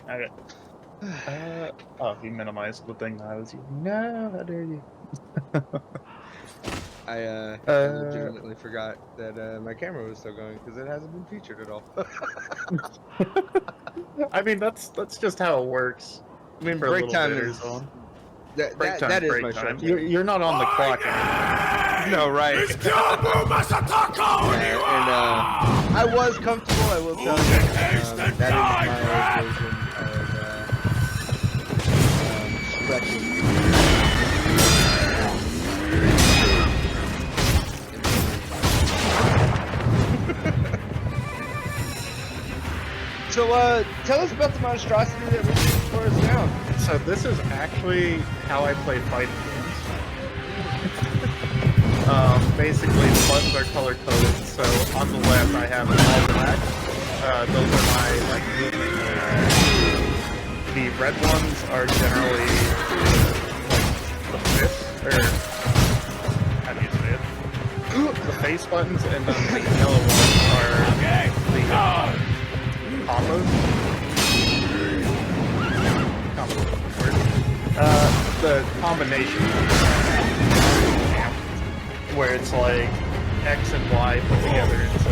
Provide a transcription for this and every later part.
Okay. Oh, he minimized the thing that I was using. No, how dare you? I legitimately forgot that my camera was still going because it hasn't been featured at all. I mean, that's just how it works. Remember, a Break little time bit or is so. that is my Break short time. term. You're not on the clock anymore. No, right. Yeah, and I was comfortable, I will tell you. That is my version of stretching. So, tell us about the monstrosity that was for us now. So this is actually how I play fighting games. Basically, the buttons are color-coded. So on the left, I have all black. Those are my movement moves. The red ones are generally the fist, or how do you say it? The face buttons, and then the yellow ones are the combos. The combination where it's like X and Y put together and so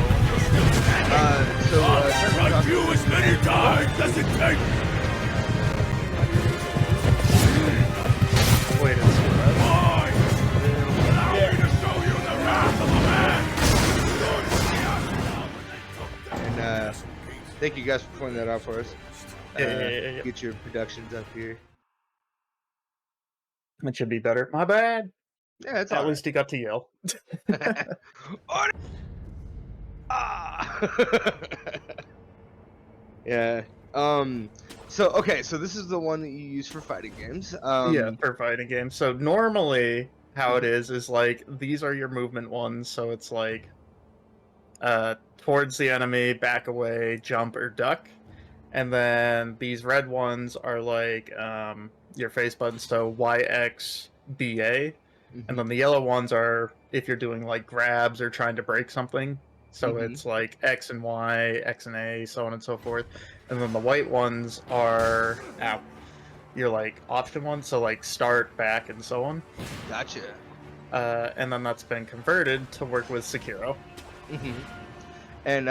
on. Strike you as many times as it takes. Wait, it's Allow me to show you the wrath of a man. And thank you guys for pointing that out for us. Yeah. Get your productions up here. It should be better. My bad. Yeah, it's At all least he got to yell. Yeah. So okay, so this is the one that you use for fighting games. Yeah, for fighting games. So normally how it is like these are your movement ones, so it's like towards the enemy, back away, jump or duck. And then these red ones are like your face buttons, so Y, X, B, A. And then the yellow ones are if you're doing like grabs or trying to break something. So it's like X and Y, X and A, so on and so forth. And then the white ones are your like option ones, so like start, back, and so on. Gotcha. And then that's been converted to work with Sekiro. And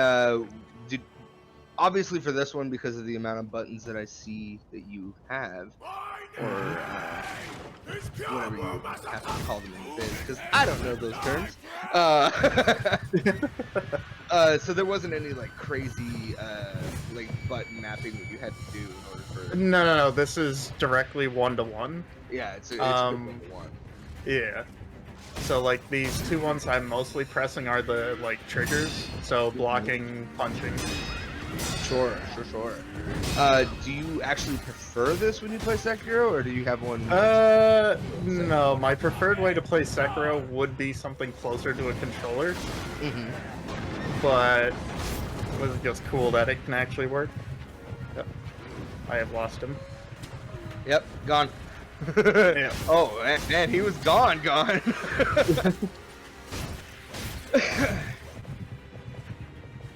obviously for this one, because of the amount of buttons that I see that you have, or whatever you have to call them in biz, because I don't know those terms. So there wasn't any like crazy like button mapping that you had to do in order for. No. This is directly 1-to-1. Yeah, it's a good 1-to-1. Yeah. So like these two ones I'm mostly pressing are the like triggers. So blocking, punching. Sure. Do you actually prefer this when you play Sekiro, or do you have one? No. My preferred way to play Sekiro would be something closer to a controller. But it was just cool that it can actually work. Yep. I have lost him. Yep, gone. Yeah. Oh man, he was gone.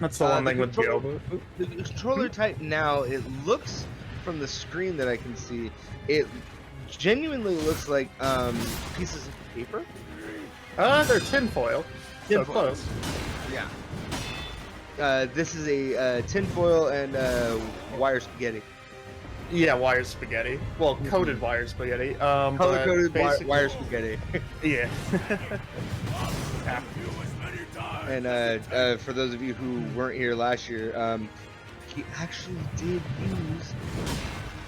That's the one thing with Gilbert. The controller type now, it looks from the screen that I can see, it genuinely looks like pieces of paper. They're tinfoil. So close. Yeah. This is a tinfoil and wire spaghetti. Yeah, wire spaghetti. Well, coated wire spaghetti. Color-coded wire spaghetti. Yeah. And for those of you who weren't here last year, he actually did use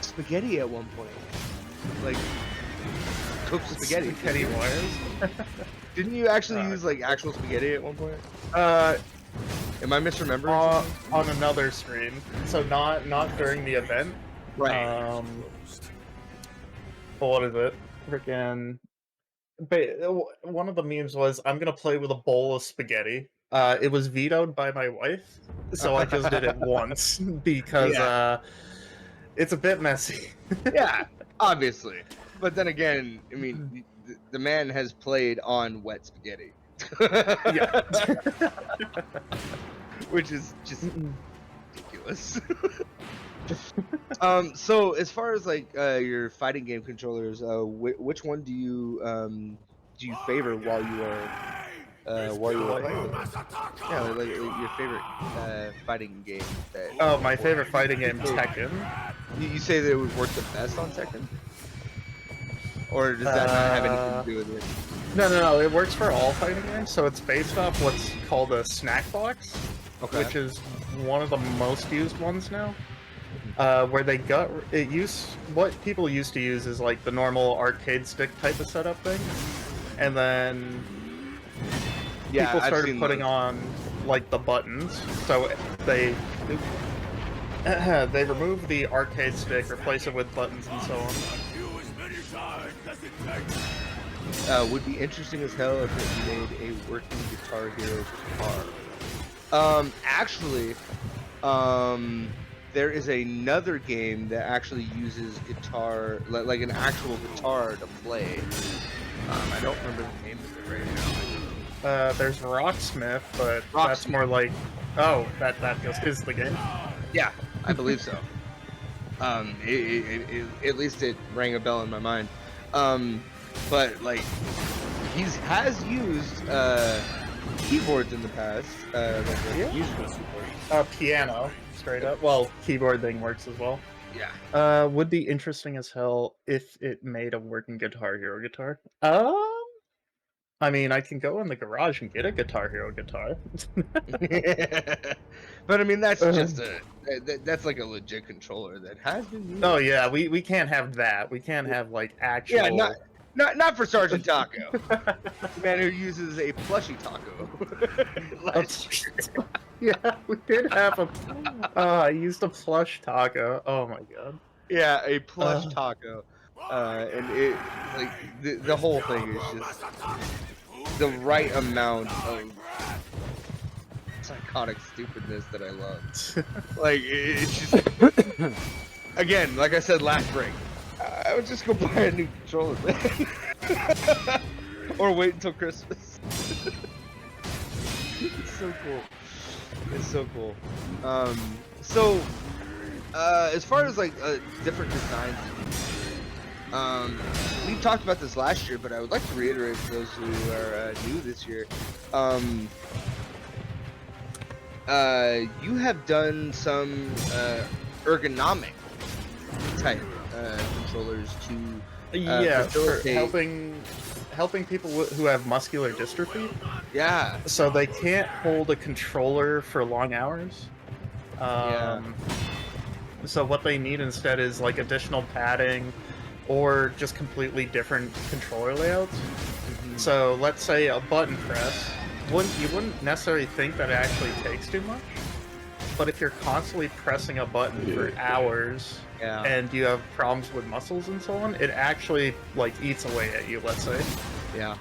spaghetti at one point. Like, cooked spaghetti. Spaghetti wires? Didn't you actually use, like, actual spaghetti at one point? Am I misremembering? On another screen. So not during the event. Right. What is it? Freaking... One of the memes was, I'm gonna play with a bowl of spaghetti. It was vetoed by my wife, so I just did it once, because it's a bit messy. Yeah, obviously. But then again, I mean, the man has played on wet spaghetti. Yeah. Which is just ridiculous. So as far as like your fighting game controllers, which one do you favor while you are Like- playing with it? Yeah, like your favorite fighting game that. Oh, my favorite fighting game, Tekken. You say that it would work the best on Tekken, or does that not have anything to do with it? No. It works for all fighting games. So it's based off what's called a snack box, Okay. which is one of the most used ones now. Where they got it used. What people used to use is like the normal arcade stick type of setup thing, and then Yeah, people I've started seen putting those. on like the buttons. So they they removed the arcade stick, replace it with buttons and so on. Would be interesting as hell if it made a working Guitar Hero guitar. Actually, there is another game that actually uses guitar, like an actual guitar to play. I don't remember the name of it right now. There's Rocksmith, but that's Rocksmith. more like, oh, that just is the game. Yeah, I believe so. At least it rang a bell in my mind. But like, has used keyboards in the past. Like Yeah. musical keyboards. Piano, straight up. Well, keyboard thing works as well. Yeah. Would be interesting as hell if it made a working Guitar Hero guitar. I mean, I can go in the garage and get a Guitar Hero guitar. But I mean, that's just that's like a legit controller that has been used. Oh yeah, we can't have that. We can't have like actual. Yeah, not for Sergeant Taco, the man who uses a plushie taco. Yeah, we did have a. I used a plush taco. Oh my god. Yeah, a plush taco, and it like the whole thing is just the right amount of psychotic stupidness that I love. Like it's just again, like I said last break, I would just go buy a new controller, man. Or wait until Christmas. It's so cool. It's so cool. As far as like different designs, we talked about this last year, but I would like to reiterate for those who are new this year. You have done some ergonomic type controllers to Yeah, for facilitate- helping people who have muscular dystrophy, yeah. so they can't hold a controller for long hours. So what they need instead is like additional padding, or just completely different controller layouts. So let's say a button press. You wouldn't necessarily think that it actually takes too much, but if you're constantly pressing a button for hours, Yeah. and you have problems with muscles and so on, it actually like eats away at you, let's say. Yeah.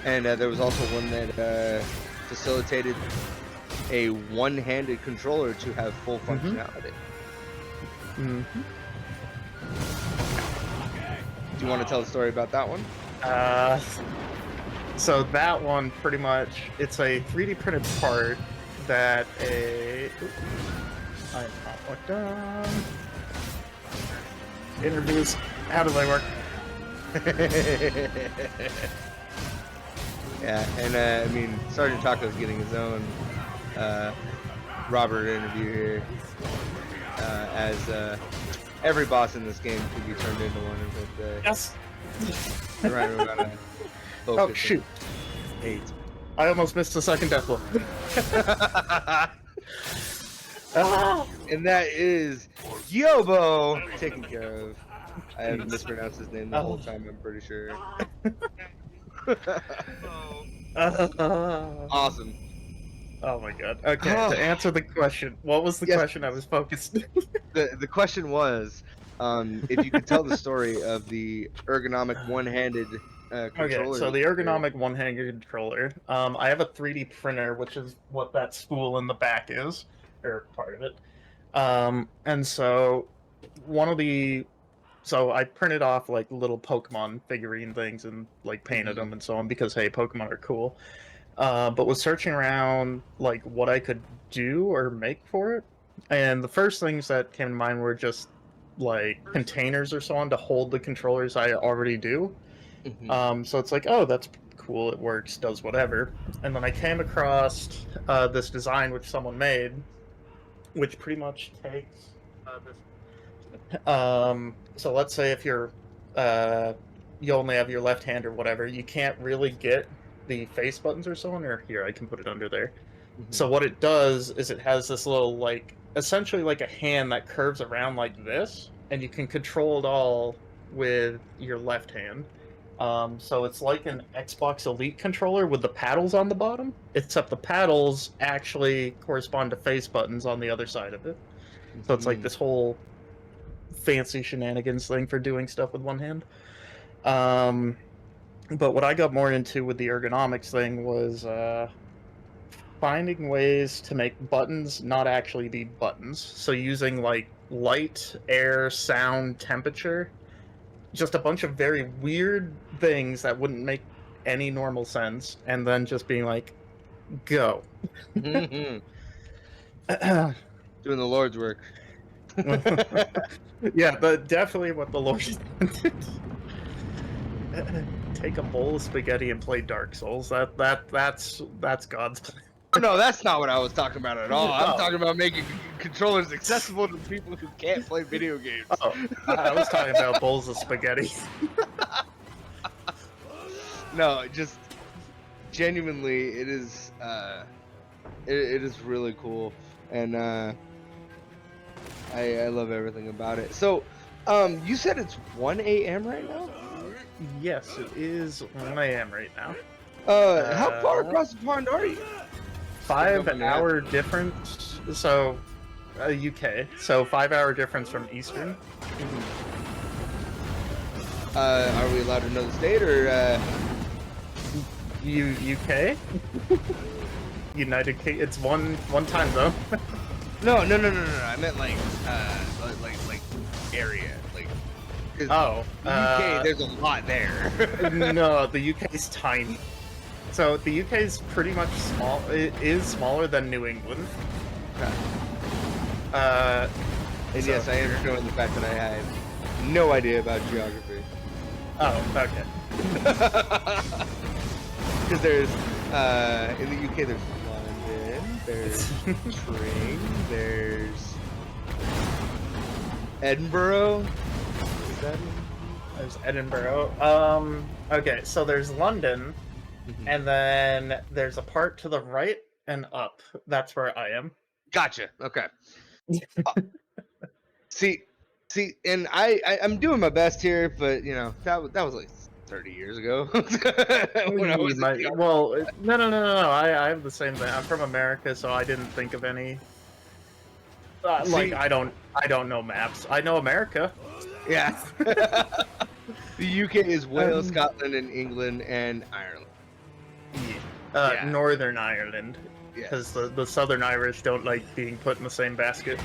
And there was also one that facilitated a one-handed controller to have full functionality. Do you want to tell the story about that one? So that one pretty much, it's a 3D printed part that I am not looked up. Interviews. How do they work? Yeah, and I mean, Sergeant Taco's getting his own Robert interview here, as every boss in this game could be turned into one. But Yes. right, we're gonna Oh focus shoot! on 8. I almost missed the second death blow. Ah! And that is Yobo taken care of. I have mispronounced his name the whole time, I'm pretty sure. Awesome. Oh my god. Okay, to answer the question, what was the Yes. question I was focused? The question was, if you could tell the story of the ergonomic one-handed controller. Okay, so the ergonomic one-handed controller. I have a 3D printer, which is what that spool in the back is, or part of it. And so so I printed off like little Pokemon figurine things and like painted them and so on because hey, Pokemon are cool. But was searching around like what I could do or make for it. And the first things that came to mind were just like containers or so on to hold the controllers I already do. So it's like, oh, that's cool. It works, does whatever. And then I came across this design which someone made, which pretty much takes this. So let's say if you're, you only have your left hand or whatever, you can't really get the face buttons or so on. Or here, I can put it under there. So what it does is it has this little like essentially like a hand that curves around like this, and you can control it all with your left hand. So it's like an Xbox Elite controller with the paddles on the bottom, except the paddles actually correspond to face buttons on the other side of it. So it's like this whole fancy shenanigans thing for doing stuff with one hand. But what I got more into with the ergonomics thing was finding ways to make buttons not actually be buttons. So using like light, air, sound, temperature, just a bunch of very weird things that wouldn't make any normal sense, and then just being like, go. Doing the Lord's work. Yeah, but definitely what the Lord wanted. Take a bowl of spaghetti and play Dark Souls. That's God's plan. No, that's not what I was talking about at all. I'm Oh. talking about making controllers accessible to people who can't play video games. Oh, I was talking about bowls of spaghetti. No, just genuinely, it is it is really cool, and I love everything about it. So, you said it's 1 a.m. right now? Yes, it is 1 a.m. right now. How far across the pond are you? 5-hour difference. So, UK. So 5-hour difference from Eastern. Are we allowed to know the state or? UK. United Kingdom. It's one time zone. No. I meant like area, like. 'Cause Oh, UK, there's a lot there. No, the UK's tiny. So the UK's pretty much small. It is smaller than New England. And So- yes, I am showing the fact that I have no idea about geography. Oh, okay. Because there's in the UK there's London, there's Tring, there's Edinburgh. Is that There's Edinburgh. Okay, so there's London, and then there's a part to the right and up. That's where I am. Gotcha. Okay. See, and I'm doing my best here, but you know that was like 30 years ago. When I was a kid. Well, no. I have the same thing. I'm from America, so I didn't think of any. Like See- I don't know maps. I know America. Yeah. The UK is Wales, Scotland, and England, and Ireland. Yeah. Northern Ireland, Yes. because the Southern Irish don't like being put in the same basket.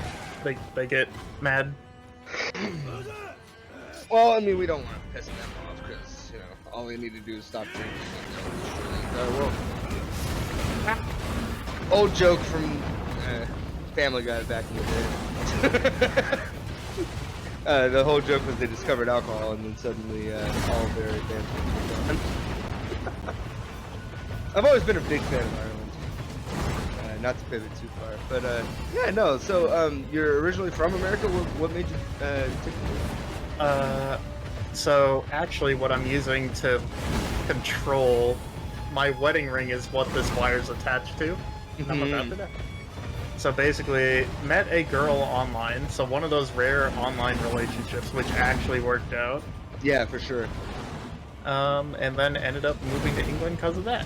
They get mad. Well, I mean, we don't want to piss them off because you know all they need to do is stop drinking. Old joke from Family Guy back in the day. The whole joke was they discovered alcohol and then suddenly all of their advancements were gone. I've always been a big fan of Ireland. Not to pivot too far, but yeah, no. So you're originally from America. What made you take the So actually, what I'm using to control my wedding ring is what this wire's attached to. I'm about to die. So basically, met a girl online. So one of those rare online relationships, which actually worked out. Yeah, for sure. And then ended up moving to England because of that.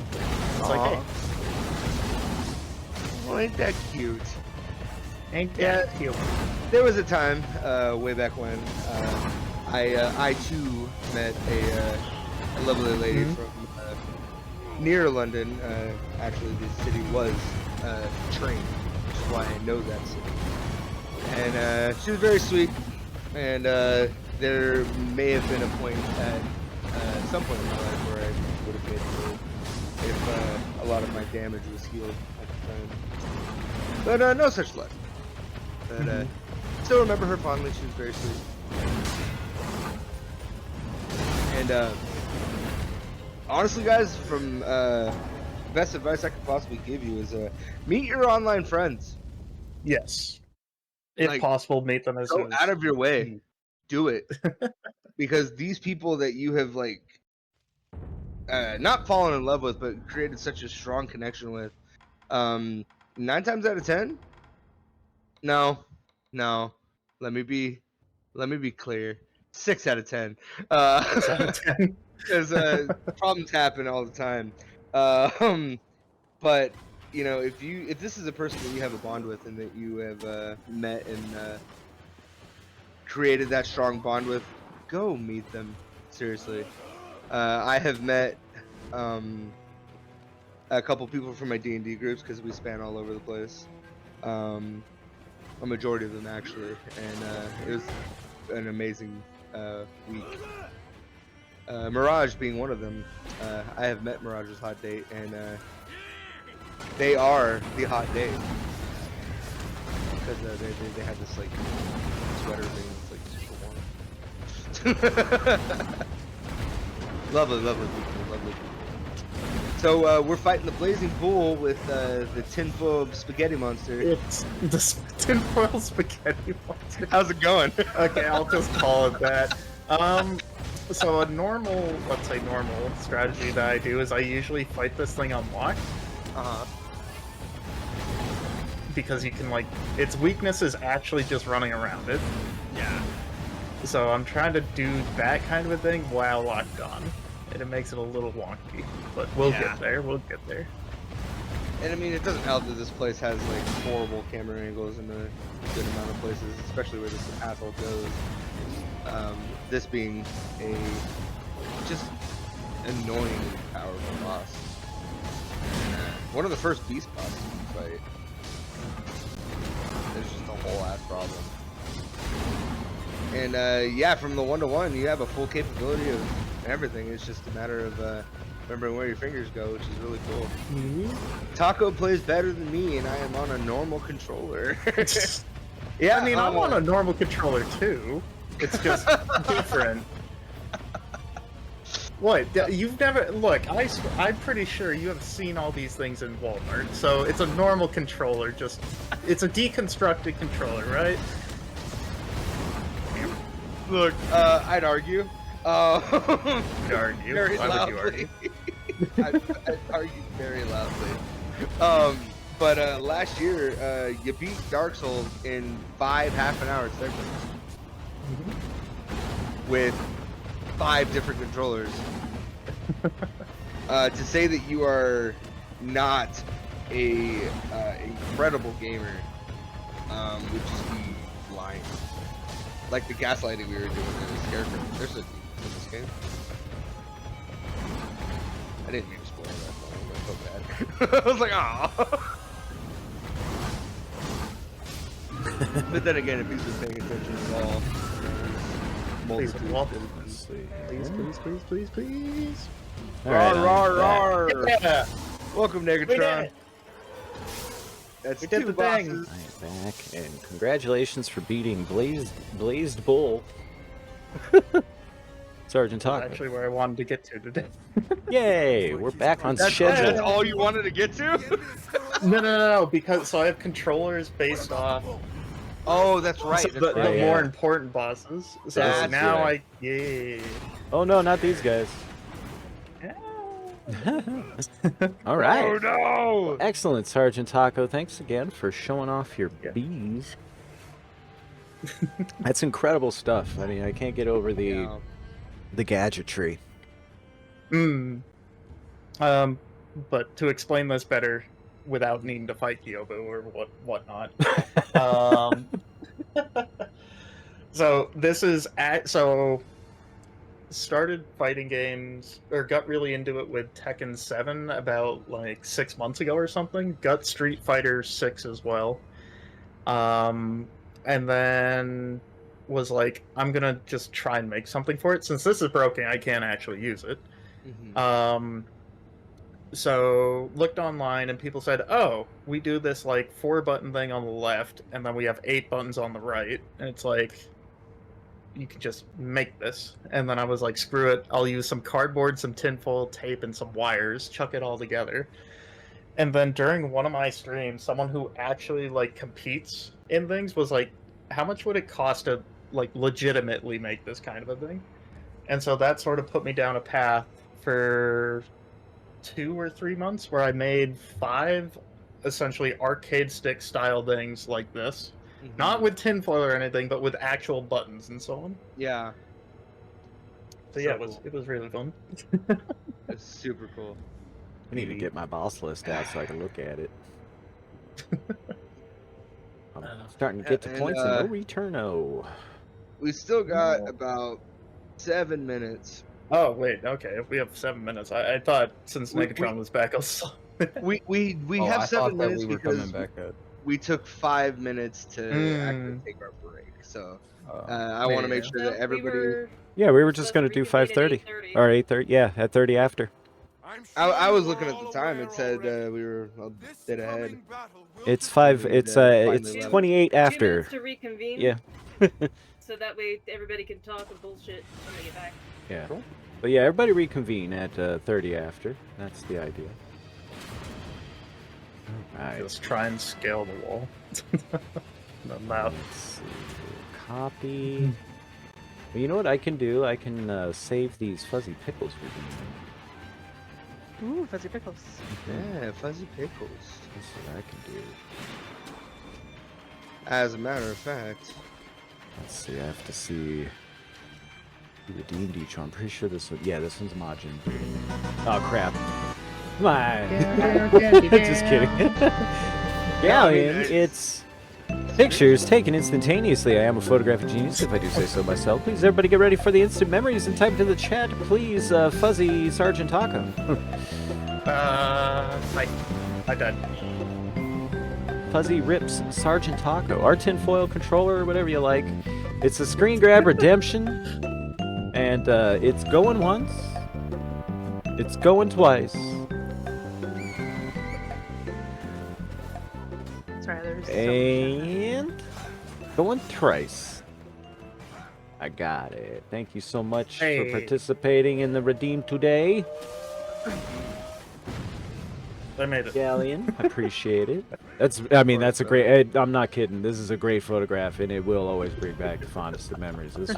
It's like, hey, Oh, ain't that cute? ain't that cute? There was a time way back when I too met a lovely lady from near London. Actually, the city was Tring, which is why I know that city. And she was very sweet. And there may have been a point at some point in my life where I would have made the move if a lot of my damage was healed at the time. But no such luck. But still remember her fondly. She was very sweet. And honestly, guys, from best advice I could possibly give you is meet your online friends. Yes. If Like, possible, meet them as go soon as out of your way. you- Do it. Because these people that you have, like, not fallen in love with, but created such a strong connection with, 9 times out of 10, no, let me be clear, 6 out of 10. 6 out of 10. Because problems happen all the time. But you know, if this is a person that you have a bond with and that you have met and created that strong bond with, go meet them. Seriously, I have met a couple people from my D&D groups because we span all over the place. A majority of them actually, and it was an amazing week. Mirage being one of them. I have met Mirage's hot date, and they are the hot date because they have this like sweater thing that's like super warm. Lovely people, lovely people. So we're fighting the blazing bull with the tinfoil spaghetti monster. It's the tinfoil spaghetti monster. How's it going? Okay, I'll just call it that. So a normal, let's say normal strategy that I do is I usually fight this thing on lock. Because you can, like, its weakness is actually just running around it. Yeah. So I'm trying to do that kind of a thing while locked on. And it makes it a little wonky. But we'll get there, we'll get there. And I mean, it doesn't help that this place has like horrible camera angles in a good amount of places, especially where this asshole goes. This being a just annoying and powerful boss. One of the first beast bosses you fight. There's just a whole ass problem. And yeah, from the 1-to-1, you have a full capability of everything. It's just a matter of remembering where your fingers go, which is really cool. Taco plays better than me, and I am on a normal controller. Yeah, I mean, I'm on a normal controller too. It's just different. What? You've never... Look, I'm pretty sure you have seen all these things in Walmart, so it's a normal controller, just... It's a deconstructed controller, right? Look, I'd argue. I'd argue. Very Why loudly. would you argue? I'd argue very loudly. But last year, you beat Dark Souls in 5 half-an-hour segments. With 5 different controllers. To say that you are not a incredible gamer would just be lying. Like the gaslighting we were doing in the Scarecrow. There's a in this game. I didn't mean to spoil that. I felt bad. I was like, aw. But then again, if he's been paying attention at all, Please, please. Rawr, rawr, rawr. Yeah. Welcome, Negatron. That's We did 2 the thing. bosses. I am back, and congratulations for beating Blazed Bull. Sergeant Taco. Actually, where I wanted to get to today. Yay! We're back on That's schedule. all you wanted to get to? No, because so I have controllers based off Oh, that's right. the right. more Yeah. important bosses. So That's now right. yeah. Oh no, not these guys. All right. Oh no! Excellent, Sergeant Taco. Thanks again for showing off your Yeah. bees. That's incredible stuff. I mean, I can't get over the gadgetry. But to explain this better without needing to fight Kyobu or whatnot. So this is started fighting games or got really into it with Tekken 7 about like 6 months ago or something. Got Street Fighter 6 as well. And then was like, I'm gonna just try and make something for it. Since this is broken, I can't actually use it. So looked online and people said, "Oh, we do this like 4-button thing on the left, and then we have 8 buttons on the right." And it's like, you can just make this. And then I was like, screw it, I'll use some cardboard, some tinfoil, tape, and some wires, chuck it all together. And then during one of my streams, someone who actually like competes in things was like, how much would it cost to like legitimately make this kind of a thing? And so that sort of put me down a path for 2 or 3 months where I made 5 essentially arcade stick style things like this. Not with tinfoil or anything, but with actual buttons and so on. Yeah. So yeah, it was really fun. It's super cool. I need to get my boss list out so I can look at it. I'm starting to get to points and no returno. We still got about 7 minutes. Oh wait, okay. If we have 7 minutes, I thought since Megatron was back, I'll stop. We Oh, have I 7 thought that minutes we were because coming back up. we took 5 minutes to actually take our break. So I want to make sure that everybody. Yeah, we were just gonna do 5:30 or 8:30. Yeah, at 30 after. I was looking at the time. It said we were a bit ahead. It's 5. It's 28 after. 2 minutes to reconvene. Yeah. So that way everybody can talk and bullshit when they get back. Yeah. Cool. But yeah, everybody reconvene at 30 after. That's the idea. Alright. Just try and scale the wall. The map. Let's see. Copy. Well, you know what I can do? I can save these fuzzy pickles with me. Ooh, fuzzy pickles. Yeah, fuzzy pickles. That's what I can do. As a matter of fact. Let's see, I have to see the D&D chart. I'm pretty sure this one, yeah, this one's Majin. Oh crap. Come on. Just kidding. Galleon, it's pictures taken instantaneously. I am a photographic genius, if I do say so myself. Please, everybody get ready for the instant memories and type into the chat, please, Fuzzy Sergeant Taco. I died. Fuzzy Rips Sergeant Taco, our tinfoil controller, or whatever you like. It's a screen grab redemption, and it's going once, it's going twice, Sorry, there's and going thrice. I got it. Thank you so much for participating in the redeem today. I made it. Galleon, I appreciate it. That's a great. I'm not kidding. This is a great photograph, and it will always bring back the fondest of memories. This was